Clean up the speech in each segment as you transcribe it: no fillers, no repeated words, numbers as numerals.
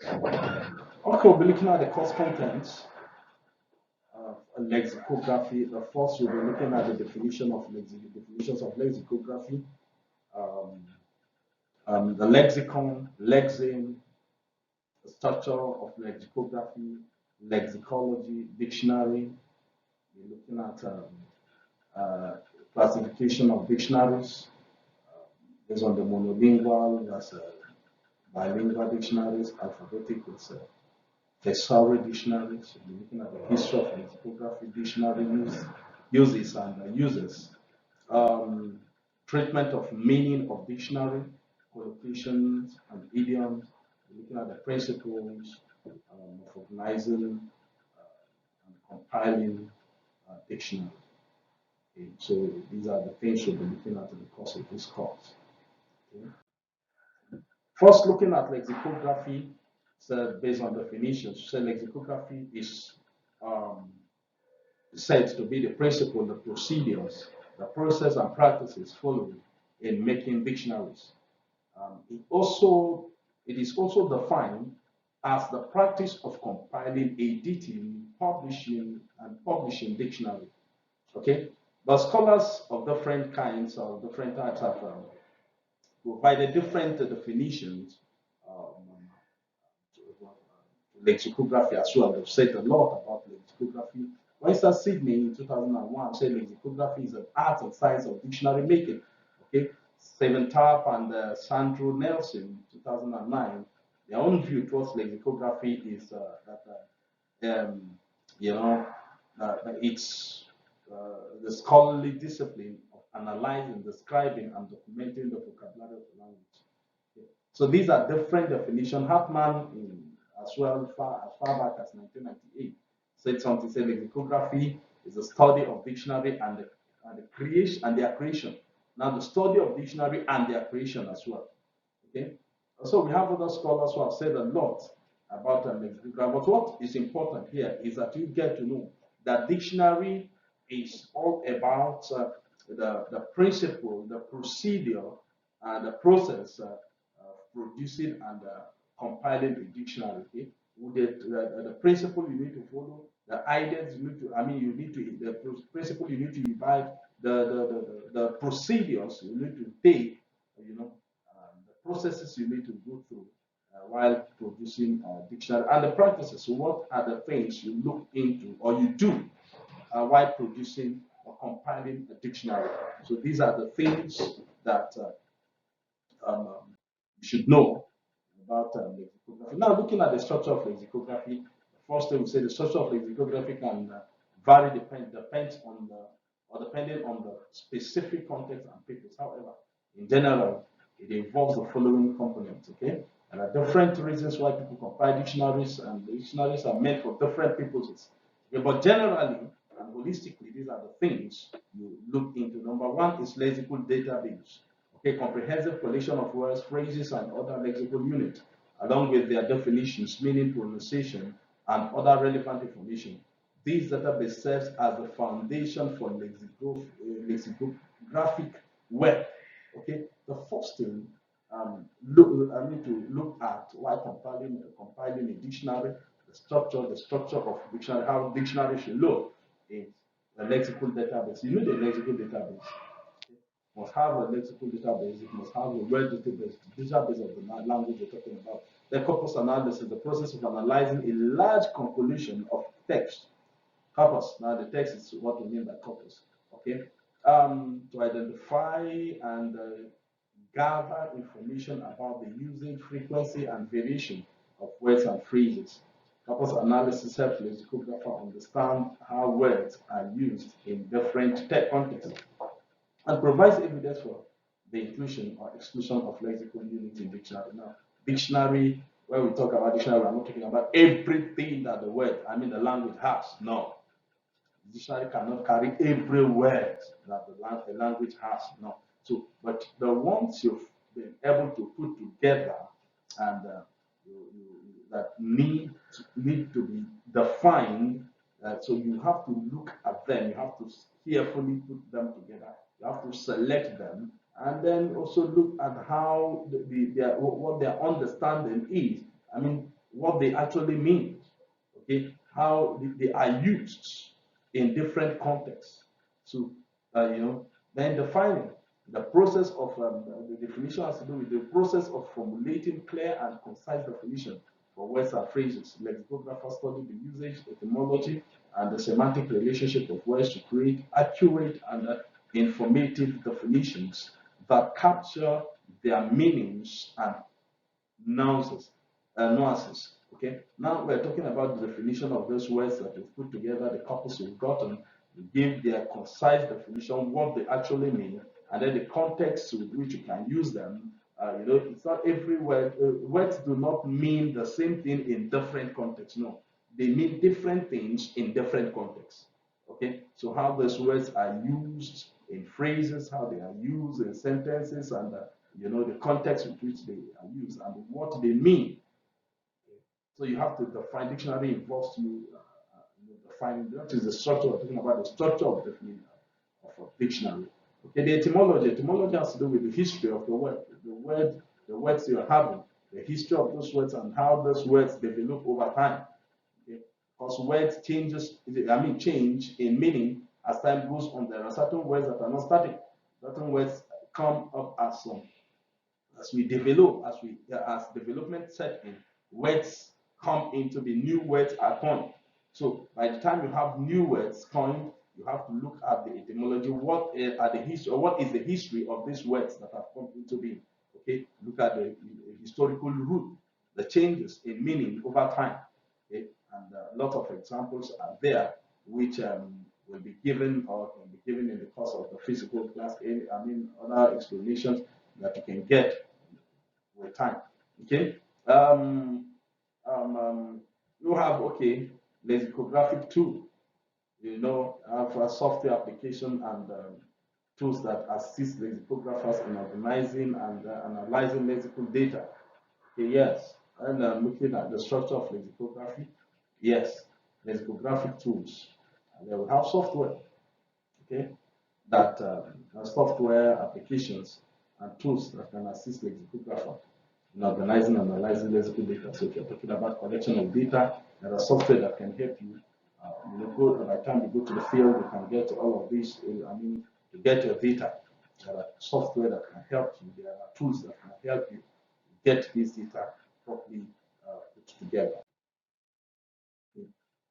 Okay, we'll be looking at the course contents of lexicography. The first, we'll be looking at the definitions of lexicography, um, the lexicon, lexeme, the structure of lexicography, lexicology, dictionary. We're looking at classification of dictionaries based on the monolingual, that's bilingual dictionaries, alphabetic with thesaurus dictionaries. We're looking at the history of lexicography, dictionary uses and uses. Um, Treatment of meaning of dictionary, collocations and idioms. We're looking at the principles of organizing and compiling dictionary. Okay, so these are the things we'll be looking at in the course of this course. Okay. First, looking at lexicography, so based on definitions, so lexicography is um, said to be the principle, the procedures, the process and practices followed in making dictionaries. It is also defined as the practice of compiling, editing, publishing dictionary. Okay, the scholars of different kinds of different types have provided different definitions um, to lexicography as well. They've said a lot about lexicography. For instance, Sydney in 2001 said lexicography is an art and science of dictionary making. Okay, Stephen Tarp and Sandro Nelson, 2009, their own view towards lexicography is um, you know, it's the scholarly discipline of analyzing, describing, and documenting the vocabulary of the language. Okay. So these are different definitions. Hartman, as well, as far back as 1998, said something. Said lexicography is the study of dictionary and the creation and their creation. Now, the study of dictionary and their creation as well. Okay. So we have other scholars who have said a lot about lexicography. But what is important here is that you get to know that dictionary is all about the principle, the procedure, and the process of producing and compiling a dictionary. Okay? With the principle you need to follow, the ideas you need to, you need to, the principle you need to imbibe, the procedures you need to take, the processes you need to go through while producing a dictionary, and the practices. So what are the things you look into or you do while producing or compiling a dictionary? So these are the things that you should know about lexicography. Now, looking at the structure of lexicography, first thing we say the structure of lexicography can vary depends on the or depending on the specific context and purpose. However, in general, it involves the following components. Okay, there are different reasons why people compile dictionaries, and the dictionaries are meant for different purposes. Okay, but generally and holistically, these are the things you look into. Number one is lexical database. Okay, comprehensive collection of words, phrases, and other lexical units, along with their definitions, meaning, pronunciation, and other relevant information. This database serves as the foundation for lexicographic work. Okay, the first thing I need to look at while compiling a dictionary, the structure of dictionary, how dictionary should look is a lexical database. You need a lexical database. It must have a lexical database. It must have a word database, the database of the language you're talking about. The corpus analysis, the process of analyzing a large compilation of text. Corpus. Now, the text is what we mean by corpus. Okay. To identify and gather information about the usage, frequency, and variation of words and phrases. Corpus analysis helps lexicographer understand how words are used in different contexts and provides evidence for the inclusion or exclusion of lexical units in dictionary. Now, dictionary, when we talk about dictionary, we're not talking about everything that the language has. No. The dictionary cannot carry every word that the language has. No. So, but the ones you've been able to put together and that need to be defined, so you have to look at them. You have to carefully put them together. You have to select them, and then also look at how what their understanding is. I mean, what they actually mean, okay, how they are used in different contexts. So, then defining the process of the definition has to do with the process of formulating clear and concise definition for words and phrases. Lexicographers study the usage, etymology, and the semantic relationship of words to create accurate and informative definitions that capture their meanings and nuances. Okay. Now we're talking about the definition of those words that we've put together, the corpus we've gotten. We give their concise definition, what they actually mean, and then the context with which you can use them. It's not every word. Words do not mean the same thing in different contexts. No, they mean different things in different contexts. Okay. So how those words are used in phrases, how they are used in sentences, and the context with which they are used and what they mean. So you have to define. Dictionary involves you define. That is the structure we're talking about. The structure of a dictionary. Okay, the etymology. Etymology has to do with the history of the words you're having, the history of those words, and how those words develop over time. Okay? Because words change in meaning as time goes on. There are certain words that are not static. Certain words come up as we develop, as development set in, words come into the new words are coined. So by the time you have new words coined, you have to look at the etymology. What are the history, or what is the history of these words that have come into being? Okay, look at the historical root, the changes in meaning over time. Okay, and a lot of examples are there, which will be given or can be given in the course of the physical class. Other explanations that you can get with time. Okay. You have lexicographic tool. Have a software application and tools that assist lexicographers in organizing and analyzing lexical data. Okay, yes. And looking at the structure of lexicography, yes, lexicographic tools. And they will have software. Okay, that software applications and tools that can assist lexicographer in organizing and analyzing lexical data. So if you're talking about collection of data, there are software that can help you. By the time you go to the field, you can get all of this. To get your data, there are software that can help you. There are tools that can help you get this data properly put together.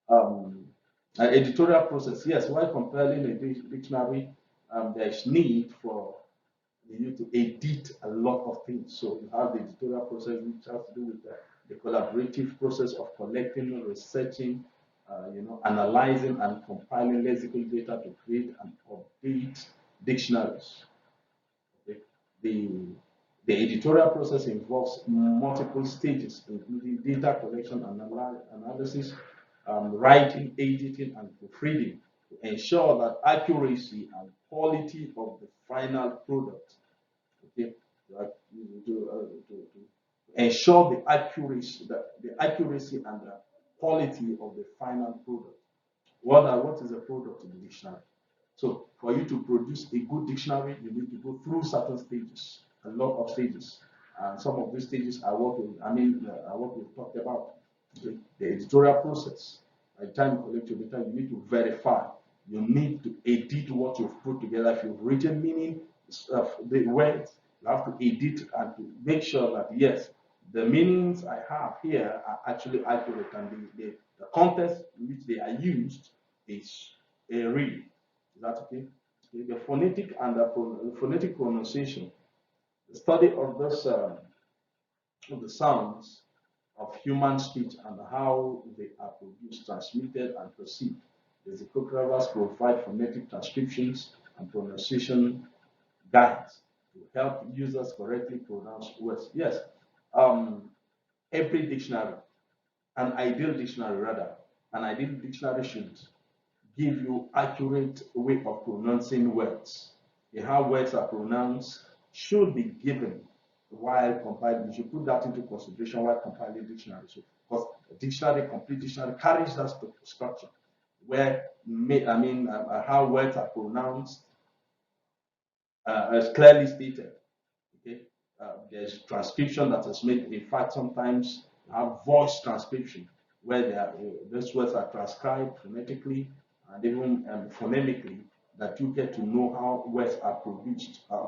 Um, Editorial process. Yes, while compiling a dictionary, there is need for you to edit a lot of things. So you have the editorial process, which has to do with the collaborative process of collecting, researching, analyzing and compiling lexical data to create and update dictionaries. Okay? The editorial process involves multiple stages, including data collection, analysis, writing, editing, and proofreading to ensure that accuracy and quality of the final product. Okay, to ensure the accuracy and the quality of the final product. What is a product in the dictionary? So for you to produce a good dictionary, you need to go through certain stages, a lot of stages, and some of these stages are what we've talked about. Okay? The editorial process. By the time you collect your data, you need to verify. You need to edit what you've put together. If you've written meaning of the words, you have to edit and to make sure that yes, the meanings I have here are actually accurate and the context in which they are used is real. Is that okay? The phonetic and the phonetic pronunciation, the study of this of the sounds of human speech and how they are produced, transmitted, and perceived. The lexicographers provide phonetic transcriptions and pronunciation guides to help users correctly pronounce words. Yes, every dictionary, an ideal dictionary rather, an ideal dictionary should give you accurate way of pronouncing words. How words are pronounced should be given while compiling. You should put that into consideration while compiling dictionary. So, because a dictionary, complete dictionary, carries that structure where how words are pronounced as clearly stated. Okay, there's transcription that is made. In fact, sometimes have voice transcription, where those words are transcribed phonetically and even phonemically, that you get to know how words are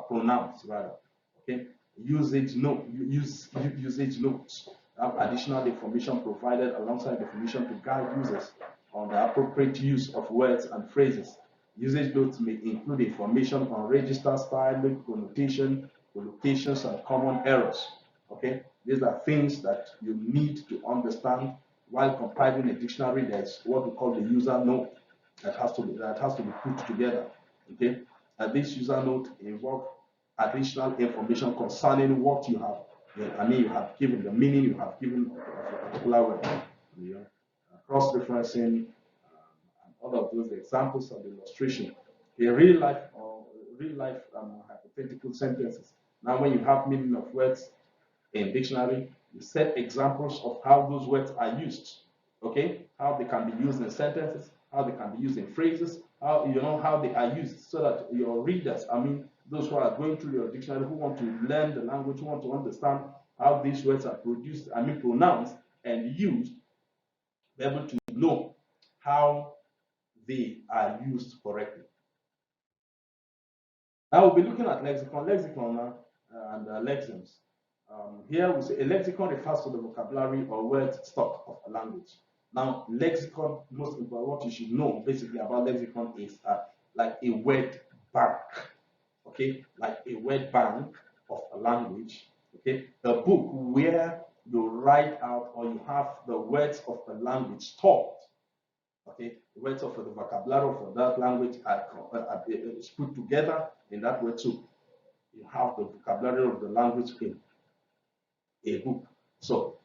pronounced rather. Okay, usage notes have additional information provided alongside definition to guide users on the appropriate use of words and phrases. Usage notes may include information on register style, connotation, collocations, and common errors. Okay, these are things that you need to understand while compiling a dictionary. There's what we call the user note that has to be put together. Okay, and this user note involves additional information concerning what you have. You have given the meaning you have given of a particular word. You know, cross-referencing and all of those examples of illustration. A real life hypothetical sentences. Now, when you have meaning of words in dictionary, you set examples of how those words are used. Okay, how they can be used in sentences, how they can be used in phrases, how they are used, so that your readers, those who are going through your dictionary, who want to learn the language, who want to understand how these words are pronounced and used, be able to know how they are used correctly. Now we'll be looking at lexicon and lexemes. Here we say a lexicon refers to the vocabulary or word stock of a language. Now, lexicon, most important, what you should know basically about lexicon is like a word bank, okay? Like a word bank of a language, okay? A book where you write out or you have the words of the language stored, okay? The words of the vocabulary of that language is put together in that word. So you have the vocabulary of the language in a book. So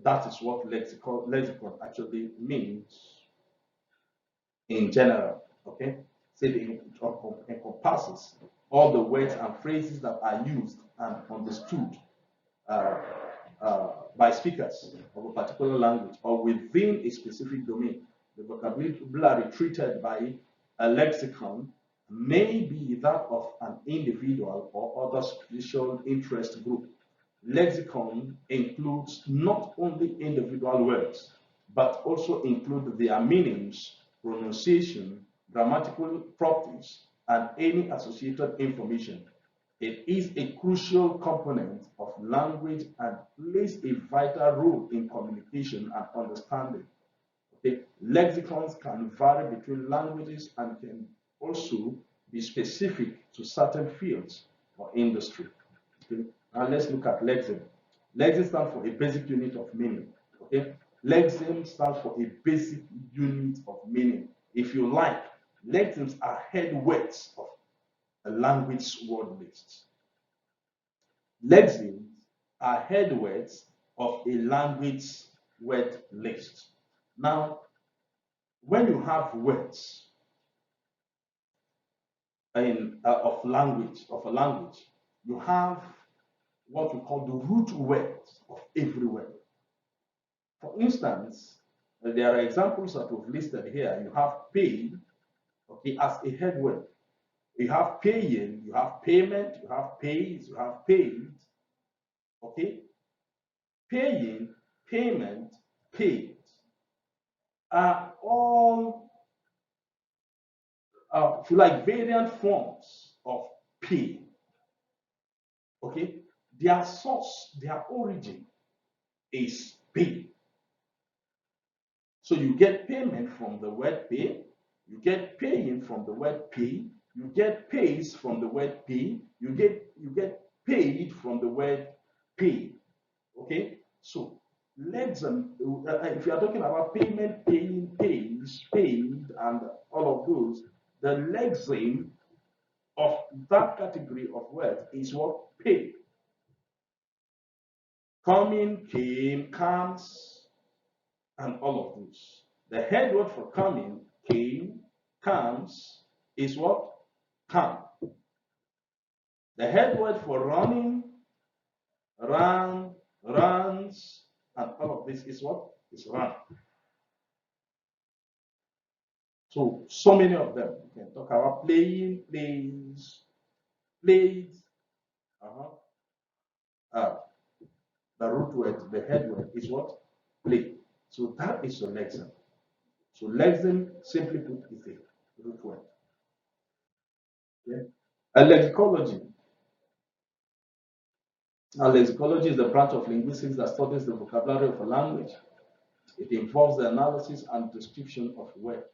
that is what lexicon actually means in general. Okay, so it encompasses all the words and phrases that are used and understood by speakers of a particular language or within a specific domain. The vocabulary treated by a lexicon may be that of an individual or other special interest group. Lexicon includes not only individual words, but also include their meanings, pronunciation, grammatical properties, and any associated information. It is a crucial component of language and plays a vital role in communication and understanding. Okay? Lexicons can vary between languages and can also be specific to certain fields or industry. Okay? Now let's look at lexeme. Lexeme stands for a basic unit of meaning. Okay? Lexeme stands for a basic unit of meaning. If you like, lexemes are head words of a language word list. Lexemes are head words of a language word list. Now, when you have words of a language, you have what we call the root words of every word. For instance, there are examples that we've listed here. You have pay, okay, as a head word. You have paying, you have payment, you have pays, you have paid, okay? Paying, payment, paid are all, if you like, variant forms of pay, okay? Their source, their origin is pay. So you get payment from the word pay, you get paying from the word pay, you get pays from the word pay, you get paid from the word pay. Okay, so lexeme, if you are talking about payment, paying, pays, paid, and all of those, the lexeme of that category of words is what? Pay. Coming, came, comes, and all of those. The head word for coming, came, comes, is what? Come. The head word for running, ran, runs, and all of this is what? Is run. So many of them. You can talk about playing, plays, plays. Uh, the root word, the head word is what? Play. So that is your lexeme. So lexeme, simply put, is a root word. Okay? A lexicology. Now, lexicology is the branch of linguistics that studies the vocabulary of a language. It involves the analysis and description of words,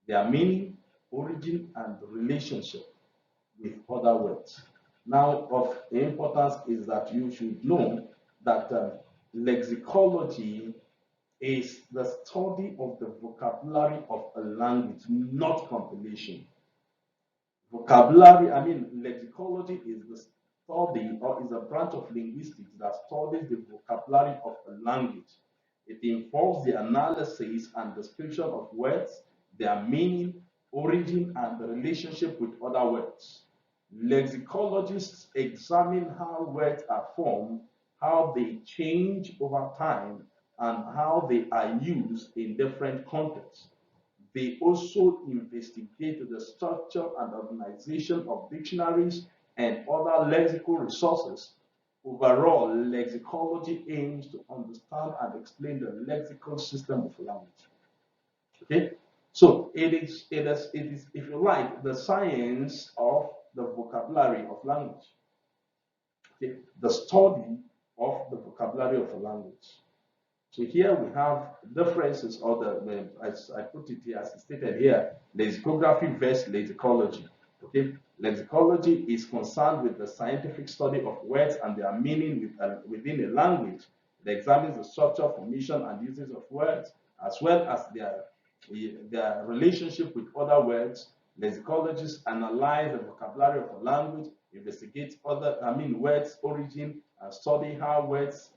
their meaning, origin, and relationship with other words. Now, of importance is that you should know that lexicology is the study of the vocabulary of a language, not compilation. Vocabulary, I mean, lexicology is the study or is a branch of linguistics that studies the vocabulary of a language. It involves the analysis and description of words, their meaning, origin, and the relationship with other words. Lexicologists examine how words are formed, how they change over time, and how they are used in different contexts. They also investigate the structure and organization of dictionaries and other lexical resources. Overall, lexicology aims to understand and explain the lexical system of language. Okay, so it is, if you like, the science of the vocabulary of language. Okay, the study of the vocabulary of a language. So here we have differences, or as I put it here, as stated here, lexicography versus lexicology. Okay, lexicology is concerned with the scientific study of words and their meaning within a language. It examines the structure, formation, and uses of words, as well as their relationship with other words. Lexicologists analyze the vocabulary of a language, investigate words' origin, and study how words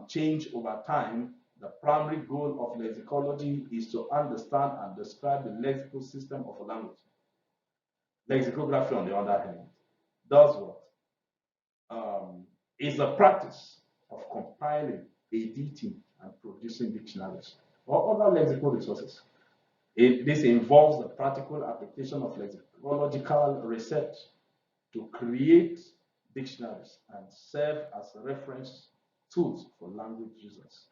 change over time. The primary goal of lexicology is to understand and describe the lexical system of a language. Lexicography, on the other hand, does what? Is the practice of compiling, editing, and producing dictionaries or other lexical resources. This involves the practical application of lexicological research to create dictionaries and serve as reference tools for language users.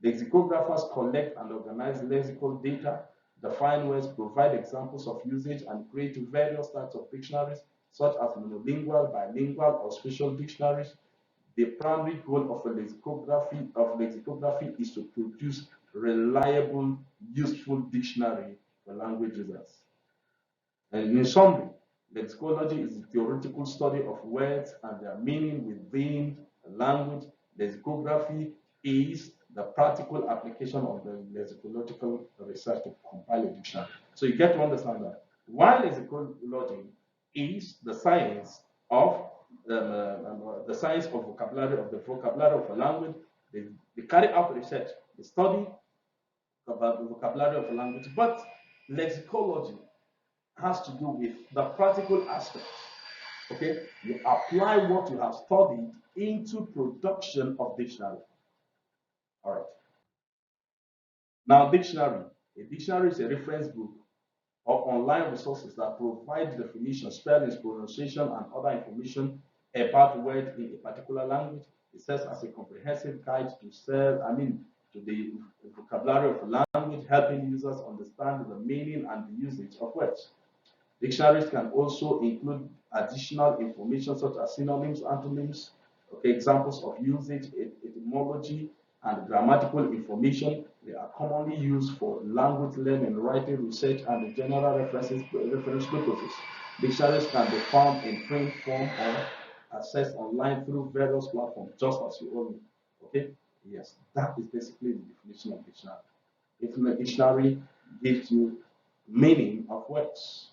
Lexicographers collect and organize lexical data, define words, provide examples of usage, and create various types of dictionaries, such as monolingual, bilingual, or special dictionaries. The primary goal of lexicography is to produce reliable, useful dictionary for language users. And in summary, lexicology is the theoretical study of words and their meaning within a language. Lexicography is the practical application of the lexicological research to compile a dictionary. So you get to understand that. While lexicology is the science of vocabulary of the vocabulary of a language, they carry out research, they study about the vocabulary of a language, but lexicology has to do with the practical aspects. Okay, you apply what you have studied into production of dictionary. All right. Now, dictionary. A dictionary is a reference book or online resources that provide definition, spellings, pronunciation, and other information about words in a particular language. It serves as a comprehensive guide to the vocabulary of a language, helping users understand the meaning and the usage of words. Dictionaries can also include additional information such as synonyms, antonyms, okay, examples of usage, etymology, and grammatical information. They are commonly used for language learning, writing, research, and general reference purposes. Dictionaries can be found in print form or accessed online through various platforms, just as you all know. Okay? Yes, that is basically the definition of dictionary. If a dictionary gives you meaning of words,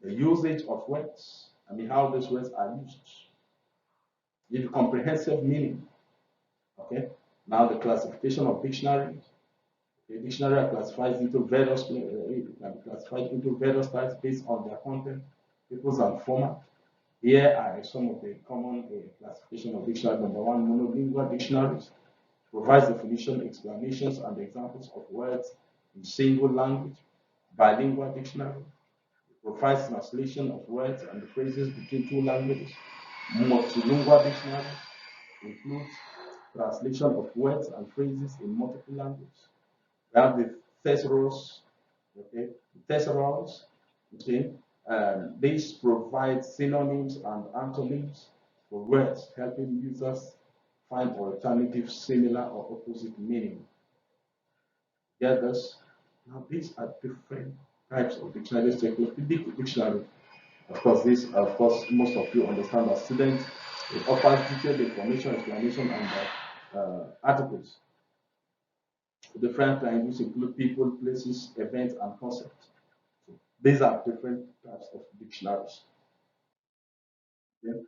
the usage of words, how those words are used. Give comprehensive meaning. Okay. Now the classification of dictionary. A dictionary are classified into various types based on their content, purpose, and format. Here are some of the common classification of dictionary. Number one, monolingual dictionaries provides definition, explanations, and examples of words in single language. Bilingual dictionary provides translation of words and phrases between two languages. Multilingual dictionary includes translation of words and phrases in multiple languages. We have the thesaurus, okay, thesaurus, okay. These provide synonyms and antonyms for words, helping users find alternative, similar, or opposite meaning. Get this? Now, these are different types of dictionary. Encyclopedic dictionary. Of course, this, of course, most of you understand as students. It offers detailed information, explanation, and articles. Different languages include people, places, events, and concepts. So these are different types of dictionaries. Okay?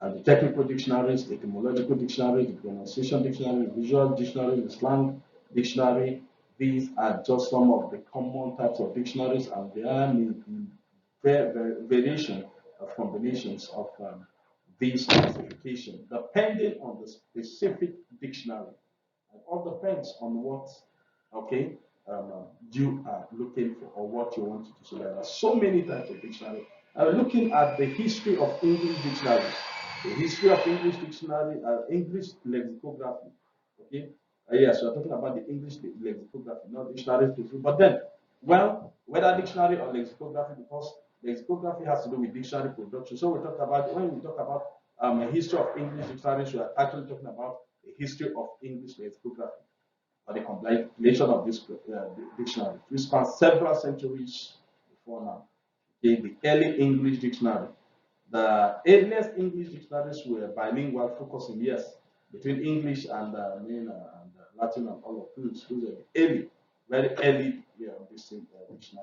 And the technical dictionaries, the etymological dictionary, the pronunciation dictionary, the visual dictionary, the slang dictionary, these are just some of the common types of dictionaries, and there may be variation of combinations of these classifications, depending on the specific dictionary. It all depends on what, okay, you are looking for or what you want to do. So there are so many types of dictionary. Looking at the history of English dictionaries, the history of English dictionary, English lexicography. Okay, yes, we're talking about the English lexicography, not dictionary. But then, well, whether dictionary or lexicography, because lexicography has to do with dictionary production. So we talk about when we talk about a history of English dictionaries, we are actually talking about the history of English lexicography or the compilation of this dictionary, which spans several centuries before now. Okay, the early English dictionary. The earliest English dictionaries were bilingual, focusing, yes, between English and Latin and all of those. Those are the early, very early dictionaries.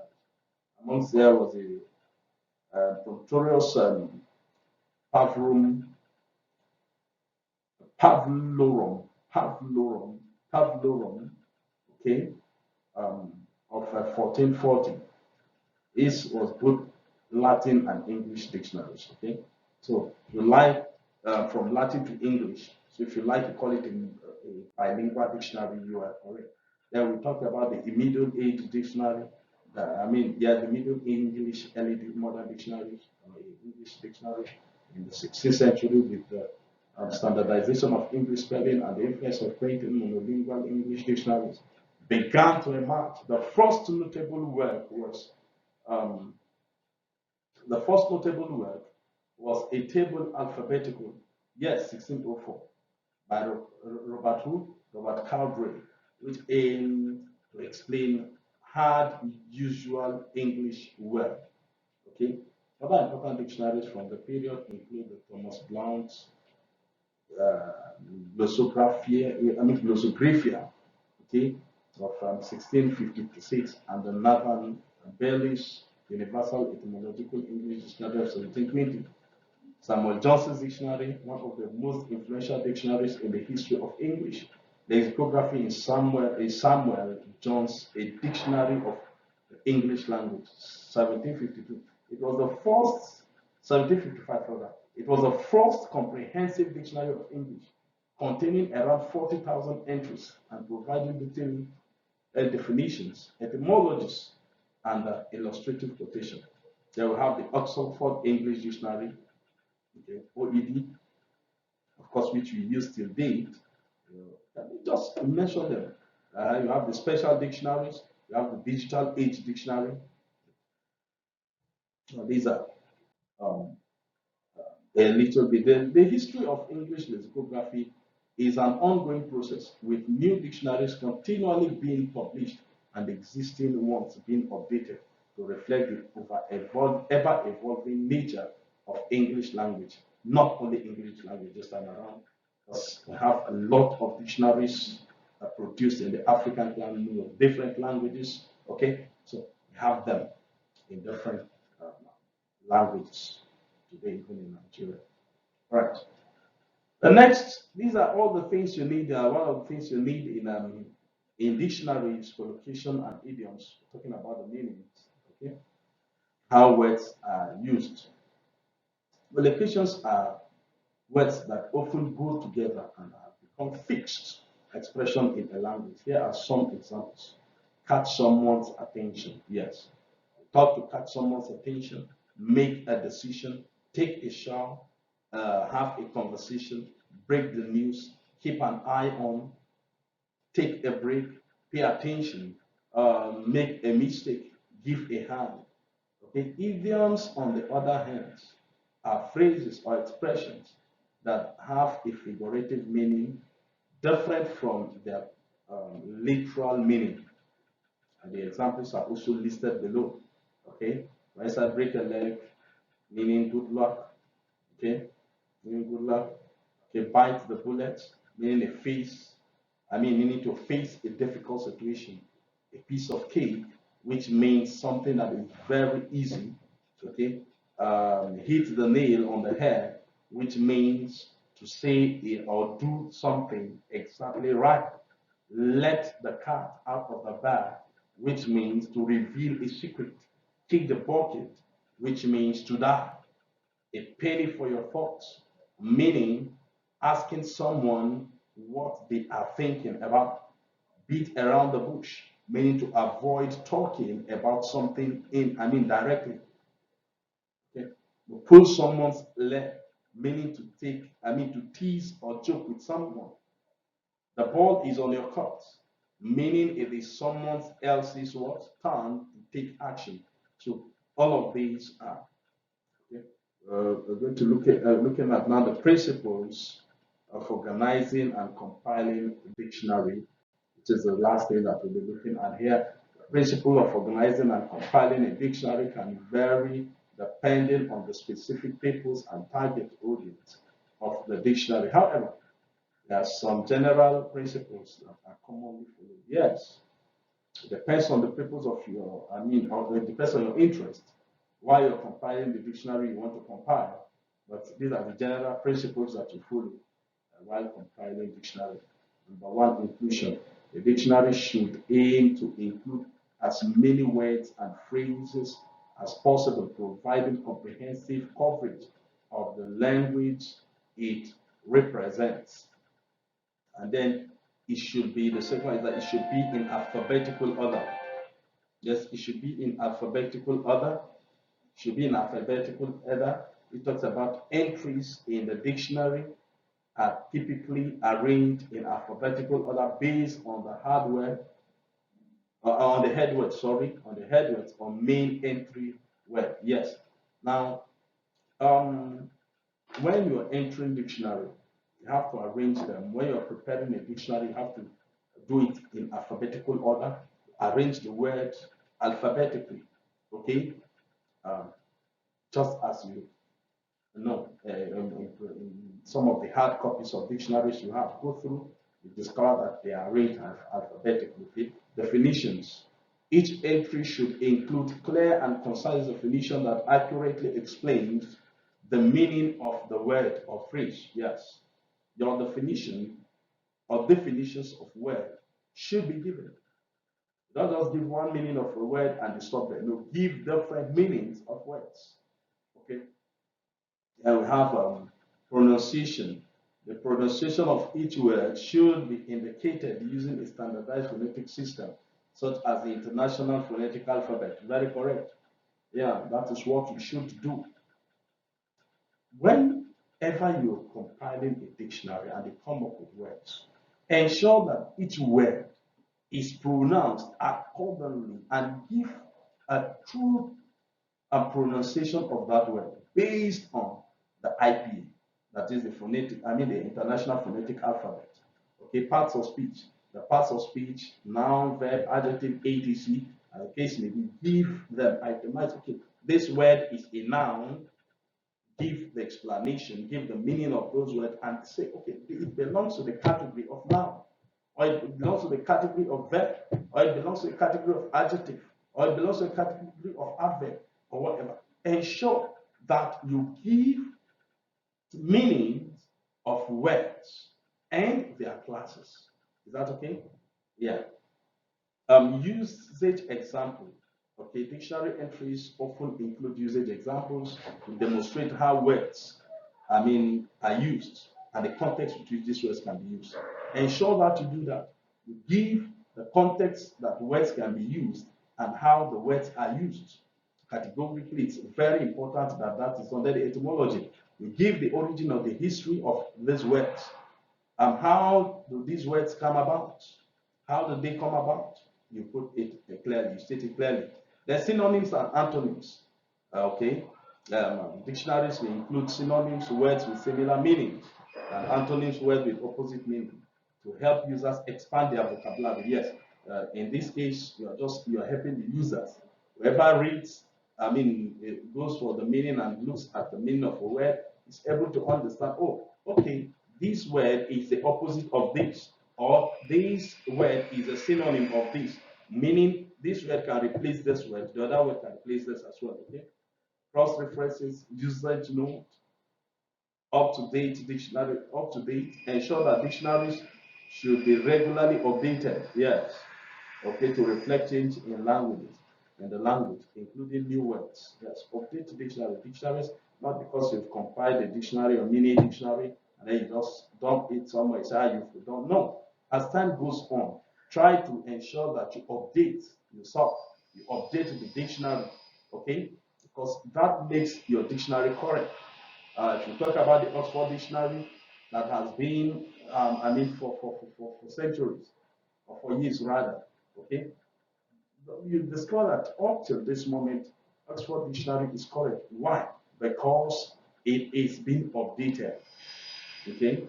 Amongst there was a notorious Pavrum, Pavlorum, Pavlorum, Pavlorum, okay, of 1440. This was both Latin and English dictionaries. Okay, so you like from Latin to English. So if you like to call it a bilingual dictionary, you are correct. Then we talked about the Middle Age dictionary. The Middle English early modern dictionary, English dictionary in the 16th century with the standardization of English spelling and the influence of printing monolingual English dictionaries began to emerge. The first notable work was um, a table alphabetical, yes, 1604, by Robert Calgary, which aimed to explain hard, usual English words. Okay, other important dictionaries from the period include the Thomas Blount's uh, Glossographia, okay, of 1656, and the Nathan Bailey's Universal Etymological English Dictionary of 1720. Samuel Johnson's dictionary, one of the most influential dictionaries in the history of English. Lexicography is Samuel John's A Dictionary of the English Language, 1752. It was the first, 1755 rather, it was the first comprehensive dictionary of English, containing around 40,000 entries and providing detailed definitions, etymologies, and illustrative quotation. They will have the Oxford English Dictionary, okay, OED, of course, which we use till date. Let me just mention them. You have the special dictionaries, you have the digital age dictionary. These are um, a little bit. The history of English lexicography is an ongoing process with new dictionaries continually being published and existing ones being updated to reflect the ever evolving nature of English language. Not only English language this time around, because we have a lot of dictionaries produced in the African language of different languages. Okay, so we have them in different um, languages today, even in Nigeria. Right. The next, these are all the things you need. One of the things you need in dictionaries, collocation, and idioms. Talking about the meanings, okay? How words are used. Collocations are words that often go together and have become fixed expression in a language. Here are some examples. Catch someone's attention. Yes. Talk to catch someone's attention, make a decision, take a shower, have a conversation, break the news, keep an eye on, take a break, pay attention, make a mistake, give a hand. Okay, idioms, on the other hand, are phrases or expressions that have a figurative meaning different from their literal meaning. And the examples are also listed below. Okay, when I say break a leg, meaning good luck. Okay, meaning good luck. Okay, bite the bullet, meaning meaning to face a difficult situation. A piece of cake, which means something that is very easy. Okay, hit the nail on the head, which means to say or do something exactly right. Let the cat out of the bag, which means to reveal a secret. Kick the bucket, which means to die. A penny for your thoughts, meaning asking someone what they are thinking about. Beat around the bush, meaning to avoid talking about something directly. Okay? Pull someone's leg, meaning to tease or joke with someone. The ball is on your court, meaning it is someone else's what? Turn to take action. So all of these are okay. We're going to looking at now the principles of organizing and compiling a dictionary, which is the last thing that we'll be looking at here. The principle of organizing and compiling a dictionary can vary depending on the specific purpose and target audience of the dictionary. However, there are some general principles that are commonly followed. Yes, it depends on the purpose of or it depends on your interest. While you're compiling the dictionary you want to compile, but these are the general principles that you follow while compiling dictionary. Number one, inclusion. The dictionary should aim to include as many words and phrases as possible, providing comprehensive coverage of the language it represents. And then the second one is that it should be in alphabetical order. Yes, it should be in alphabetical order. Should be in alphabetical order. It talks about entries in the dictionary are typically arranged in alphabetical order based on the hardware, on the head word, sorry, on the head words or main entry word. Yes. Now, um, when you're entering dictionary, you have to arrange them. When you're preparing a dictionary, you have to do it in alphabetical order, arrange the words alphabetically, okay? Um, just as you know, in some of the hard copies of dictionaries you have to go through, you discover that they are arranged alphabetically. Okay? Definitions. Each entry should include clear and concise definition that accurately explains the meaning of the word or phrase. Yes, your definition or definitions of word should be given. Don't just give one meaning of a word and you stop there. No, give different meanings of words. Okay. And we have pronunciation. The pronunciation of each word should be indicated using a standardized phonetic system, such as the International Phonetic Alphabet. Very correct. Yeah, that is what you should do. Whenever you're compiling a dictionary and you come up with words, ensure that each word is pronounced accordingly and give a true pronunciation of that word based on the IPA, that is the the International Phonetic Alphabet. Okay, parts of speech. The parts of speech, noun, verb, adjective, etc. As the case may be, give them itemize. Okay, this word is a noun. Give the explanation, give the meaning of those words, and say, okay, it belongs to the category of noun, or it belongs to the category of verb, or it belongs to the category of adjective, or it belongs to the category of adverb, or whatever. Ensure that you give meanings of words and their classes. Is that okay? Yeah. Usage example. Okay, dictionary entries often include usage examples to demonstrate how words, are used and the context with which these words can be used. Ensure that you do that. You give the context that words can be used and how the words are used. Categorically, it's very important that that is under the etymology. You give the origin of the history of these words. How do these words come about? How do they come about? You put it clearly, you state it clearly. There's synonyms and antonyms. Okay? Dictionaries may include synonyms, words with similar meanings, and antonyms, words with opposite meaning, to help users expand their vocabulary. Yes, in this case, you are helping the users. Whoever reads, it goes for the meaning and looks at the meaning of a word, is able to understand, oh, okay, this word is the opposite of this, or this word is a synonym of this, meaning this word can replace this word, the other word can replace this as well. Okay? Cross references, usage note, up-to-date dictionary, up-to-date, ensure that dictionaries should be regularly updated, yes, okay, to reflect change in languages, in the language, including new words. Yes, update dictionaries, not because you've compiled a dictionary or mini dictionary, and then you just dump it somewhere, say, you don't know. As time goes on, try to ensure that you update yourself, you update the dictionary, okay, because that makes your dictionary correct. If you talk about the Oxford Dictionary, that has been, for centuries, or for years rather, okay, you discover that up till this moment, Oxford Dictionary is correct. Why? Because it is being updated, okay?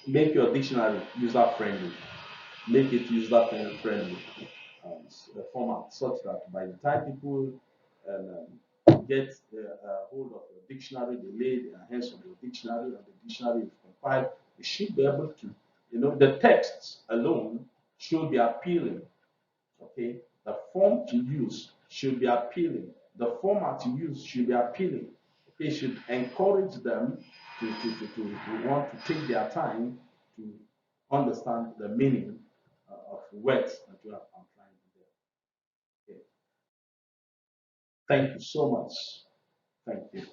Make your dictionary user-friendly. Make it user-friendly format, such that by the time people get a hold of your dictionary, they lay their hands on your dictionary, and the dictionary is compiled, they should be able to, the texts alone should be appealing. Okay, the form to use should be appealing. The format to use should be appealing. Okay, should encourage them to want to take their time to understand the meaning of words that you have outlined there. Okay. Thank you so much. Thank you.